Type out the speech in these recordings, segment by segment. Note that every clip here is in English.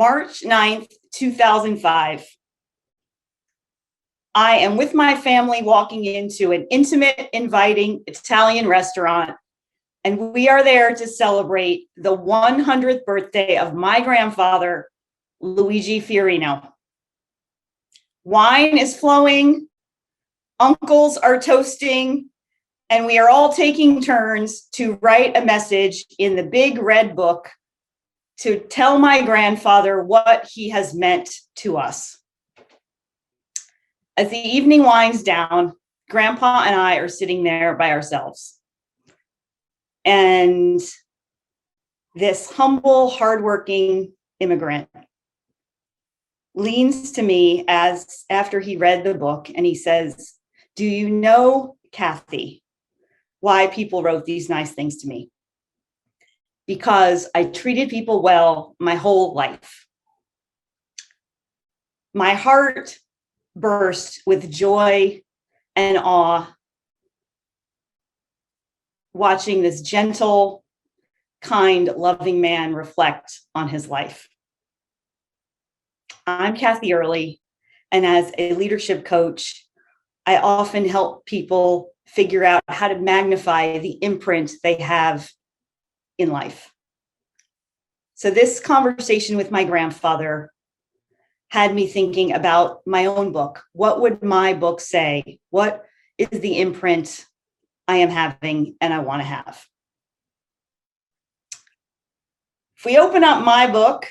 March 9th, 2005. I am with my family walking into an intimate, inviting Italian restaurant, and we are there to celebrate the 100th birthday of my grandfather, Luigi Fiorino. Wine is flowing, uncles are toasting, and we are all taking turns to write a message in the big red book to tell my grandfather what he has meant to us. As the evening winds down, Grandpa and I are sitting there by ourselves. And this humble, hardworking immigrant leans to me after he read the book, and he says, "Do you know, Cathy, why people wrote these nice things to me? Because I treated people well my whole life." My heart burst with joy and awe watching this gentle, kind, loving man reflect on his life. I'm Cathy Earley, and as a leadership coach, I often help people figure out how to magnify the imprint they have in life. So this conversation with my grandfather had me thinking about my own book. What would my book say? What is the imprint I am having and I want to have? If we open up my book,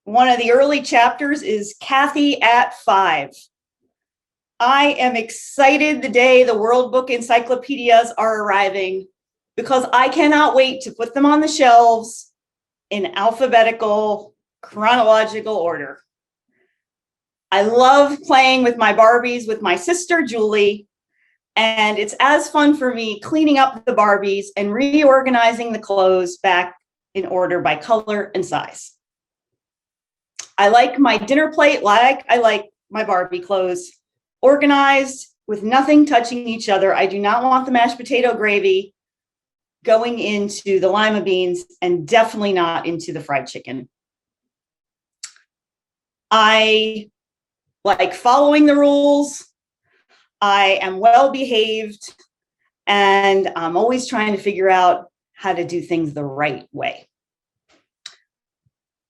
one of the early chapters is Cathy at 5. I am excited the day the World Book encyclopedias are arriving because I cannot wait to put them on the shelves in alphabetical, chronological order. I love playing with my Barbies with my sister, Julie, and it's as fun for me cleaning up the Barbies and reorganizing the clothes back in order by color and size. I like my dinner plate like I like my Barbie clothes, organized with nothing touching each other. I do not want the mashed potato gravy going into the lima beans and definitely not into the fried chicken. I like following the rules. I am well behaved, and I'm always trying to figure out how to do things the right way.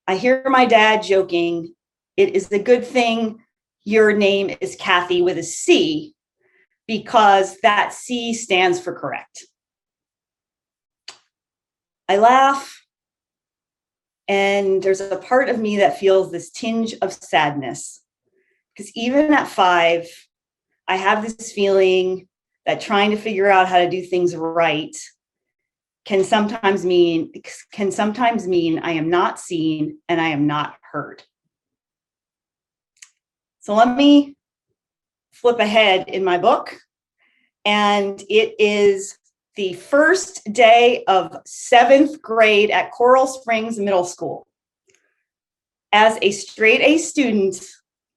I hear my dad joking, "It is a good thing your name is Cathy with a C, because that C stands for correct." I laugh, and there's a part of me that feels this tinge of sadness, because even at 5, I have this feeling that trying to figure out how to do things right can sometimes mean I am not seen and I am not heard. So let me flip ahead in my book, and it is the first day of 7th grade at Coral Springs Middle School. As a straight A student,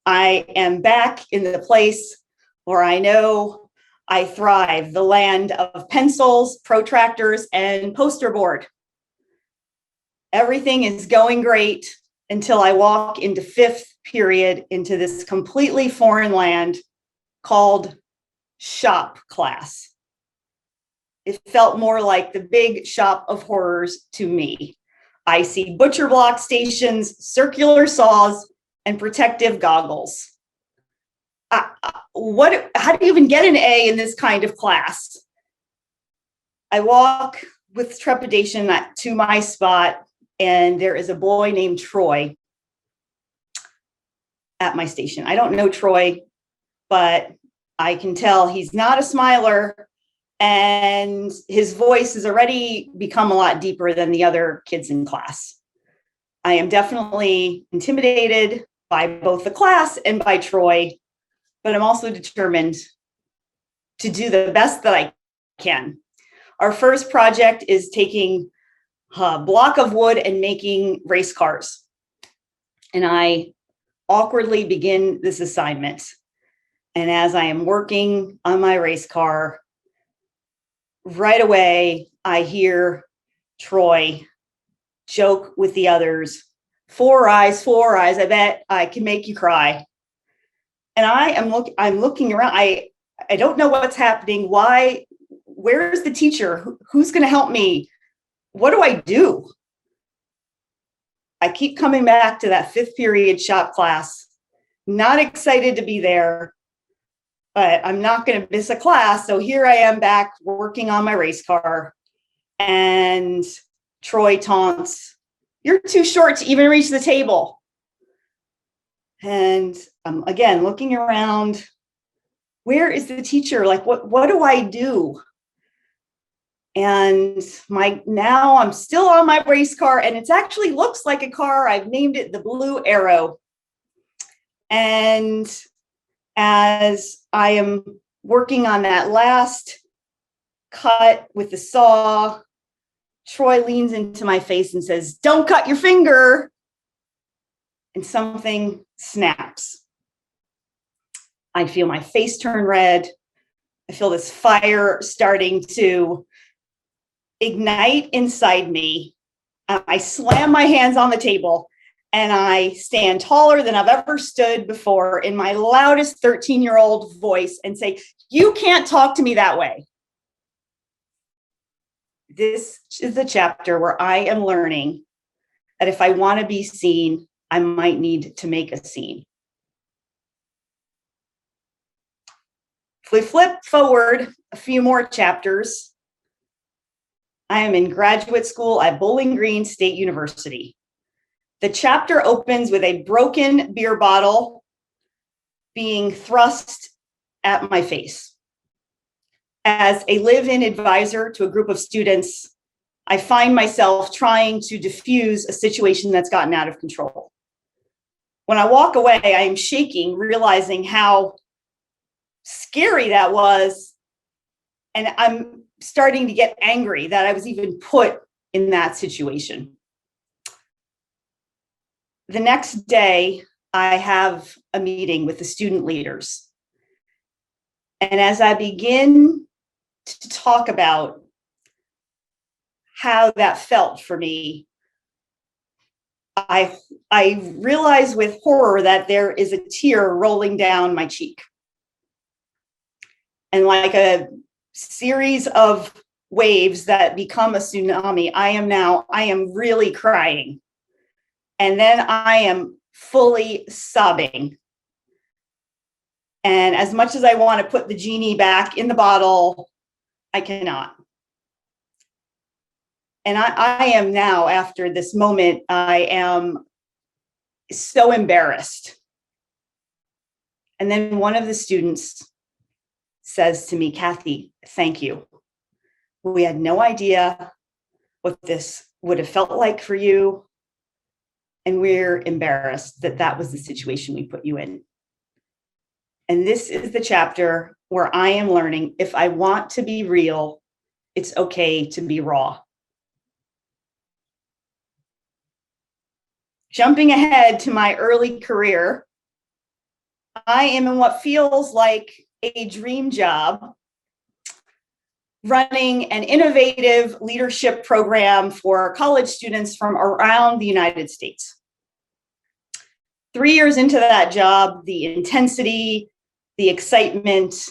I am back in the place where I know I thrive, the land of pencils, protractors, and poster board. Everything is going great until I walk into 5th period into this completely foreign land called shop class. It felt more like the big shop of horrors to me. I see butcher block stations, circular saws, and protective goggles. How do you even get an A in this kind of class? I walk with trepidation to my spot, and there is a boy named Troy at my station. I don't know Troy, but I can tell he's not a smiler, and his voice has already become a lot deeper than the other kids in class. I am definitely intimidated by both the class and by Troy, but I'm also determined to do the best that I can. Our first project is taking a block of wood and making race cars. And I awkwardly begin this assignment. And as I am working on my race car, right away, I hear Troy joke with the others Four eyes, four eyes. I bet I can make you cry. And I'm looking around. I don't know what's happening. Why? Where's the teacher? Who's going to help me? What do I do? I keep coming back to that 5th period shop class. Not excited to be there, but I'm not going to miss a class. So here I am back working on my race car. And Troy taunts, "You're too short to even reach the table." And I'm again looking around. Where is the teacher? Like, what do I do? And now I'm still on my race car, and it actually looks like a car. I've named it the Blue Arrow. And as I am working on that last cut with the saw, Troy leans into my face and says, "Don't cut your finger." And something snaps. I feel my face turn red. I feel this fire starting to ignite inside me. I slam my hands on the table and I stand taller than I've ever stood before in my loudest 13-year-old voice and say, "You can't talk to me that way." This is the chapter where I am learning that if I want to be seen, I might need to make a scene. If we flip forward a few more chapters, I am in graduate school at Bowling Green State University. The chapter opens with a broken beer bottle being thrust at my face. As a live-in advisor to a group of students, I find myself trying to diffuse a situation that's gotten out of control. When I walk away, I am shaking, realizing how scary that was. And I'm starting to get angry that I was even put in that situation. The next day, I have a meeting with the student leaders. And as I begin to talk about how that felt for me, I realize with horror that there is a tear rolling down my cheek. And like a series of waves that become a tsunami, I am really crying. And then I am fully sobbing. And as much as I want to put the genie back in the bottle, I cannot. And I am now, after this moment, I am so embarrassed. And then one of the students says to me, "Cathy, thank you. We had no idea what this would have felt like for you. And we're embarrassed that that was the situation we put you in." And this is the chapter where I am learning, if I want to be real, it's okay to be raw. Jumping ahead to my early career, I am in what feels like a dream job, running an innovative leadership program for college students from around the United States. 3 years into that job, the intensity, the excitement,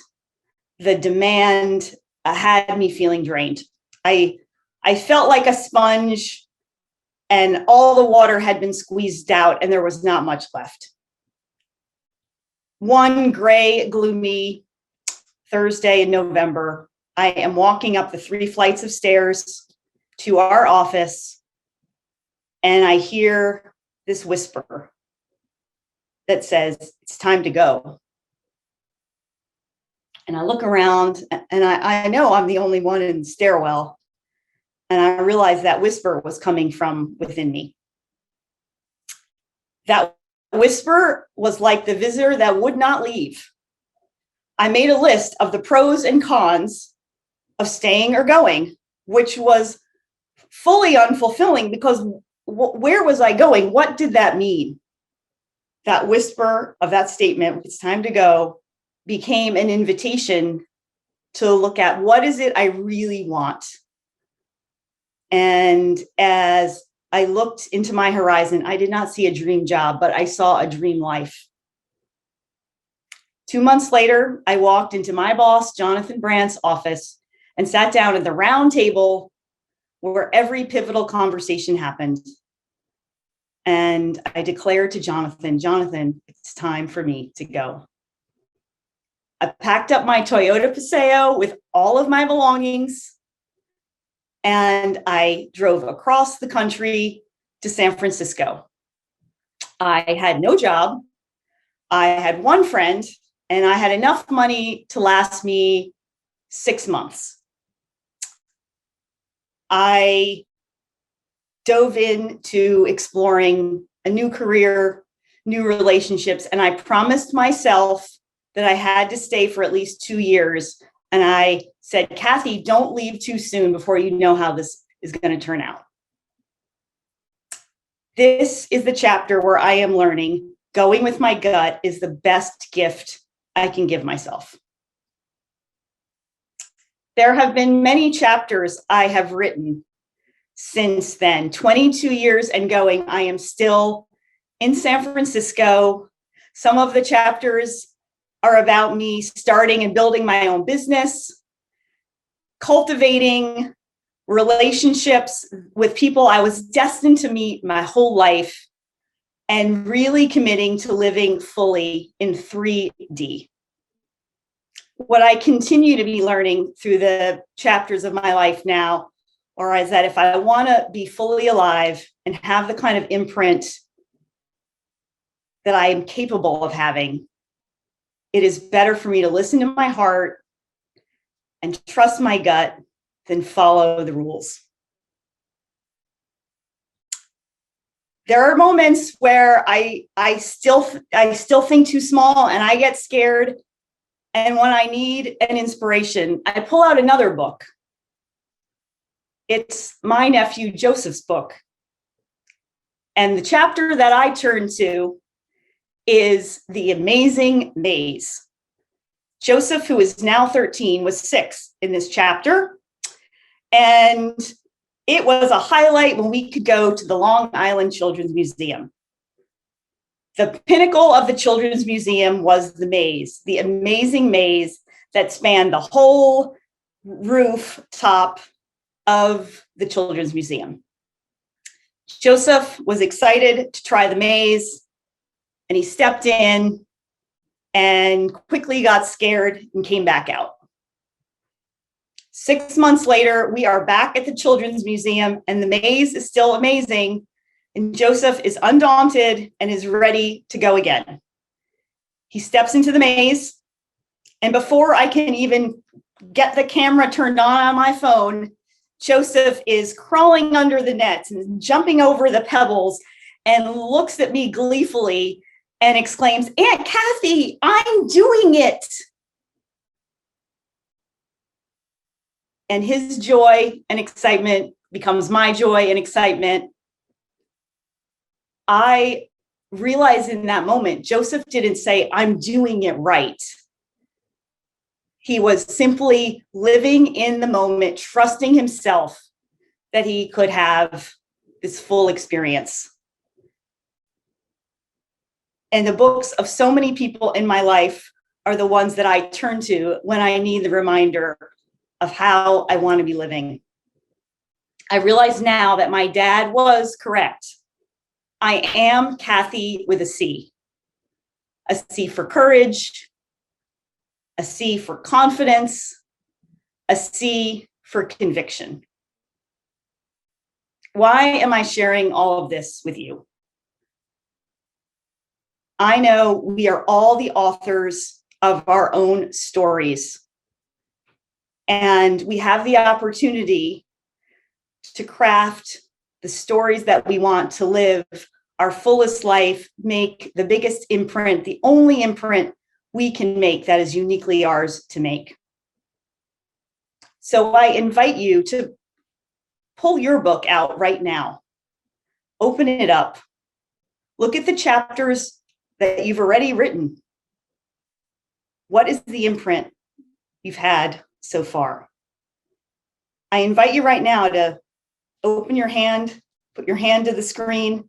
the demand had me feeling drained. I felt like a sponge and all the water had been squeezed out and there was not much left. One gray, gloomy Thursday in November, I am walking up the 3 flights of stairs to our office, and I hear this whisper that says, "It's time to go." And I look around, and I know I'm the only one in the stairwell, and I realize that whisper was coming from within me. That whisper was like the visitor that would not leave. I made a list of the pros and cons of staying or going, which was fully unfulfilling because where was I going? What did that mean? That whisper of that statement, "It's time to go," became an invitation to look at what is it I really want. And as I looked into my horizon. I did not see a dream job, but I saw a dream life. 2 months later, I walked into my boss, Jonathan Brandt's office, and sat down at the round table where every pivotal conversation happened. And I declared to Jonathan, it's time for me to go. I packed up my Toyota Paseo with all of my belongings, and I drove across the country to San Francisco. I had no job. I had one friend, and I had enough money to last me 6 months. I dove into exploring a new career, new relationships, and I promised myself that I had to stay for at least 2 years. And I said, Cathy, don't leave too soon before you know how this is going to turn out. This is the chapter where I am learning going with my gut is the best gift I can give myself. There have been many chapters I have written since then. 22 years and going, I am still in San Francisco. Some of the chapters are about me starting and building my own business, cultivating relationships with people I was destined to meet my whole life, and really committing to living fully in 3D. What I continue to be learning through the chapters of my life now, or is that if I want to be fully alive and have the kind of imprint that I am capable of having, it is better for me to listen to my heart and trust my gut than follow the rules. There are moments where I still think too small and I get scared. And when I need an inspiration, I pull out another book. It's my nephew Joseph's book. And the chapter that I turn to is The Amazing Maze. Joseph, who is now 13, was 6 in this chapter. And it was a highlight when we could go to the Long Island Children's Museum. The pinnacle of the Children's Museum was the maze, the amazing maze that spanned the whole rooftop of the Children's Museum. Joseph was excited to try the maze, and he stepped in and quickly got scared and came back out. 6 months later, we are back at the Children's Museum, and the maze is still amazing, and Joseph is undaunted and is ready to go again. He steps into the maze, and before I can even get the camera turned on my phone, Joseph is crawling under the nets and jumping over the pebbles and looks at me gleefully and exclaims, Aunt Cathy, I'm doing it. And his joy and excitement becomes my joy and excitement. I realized in that moment, Joseph didn't say, I'm doing it right. He was simply living in the moment, trusting himself that he could have this full experience. And the books of so many people in my life are the ones that I turn to when I need the reminder of how I want to be living. I realize now that my dad was correct. I am Cathy with a C. A C for courage, a C for confidence, a C for conviction. Why am I sharing all of this with you? I know we are all the authors of our own stories, and we have the opportunity to craft the stories that we want to live our fullest life, make the biggest imprint, the only imprint we can make that is uniquely ours to make. So I invite you to pull your book out right now. Open it up. Look at the chapters that you've already written. What is the imprint you've had so far? I invite you right now to open your hand, Put your hand to the screen.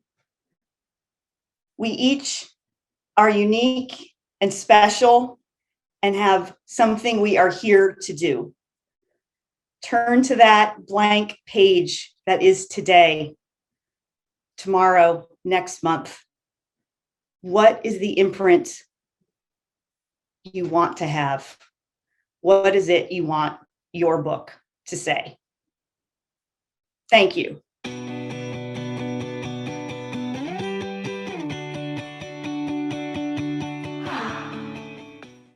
We each are unique and special and have something we are here to do. Turn to that blank page that is today, tomorrow, next month. What is the imprint you want to have? What is it you want your book to say? Thank you.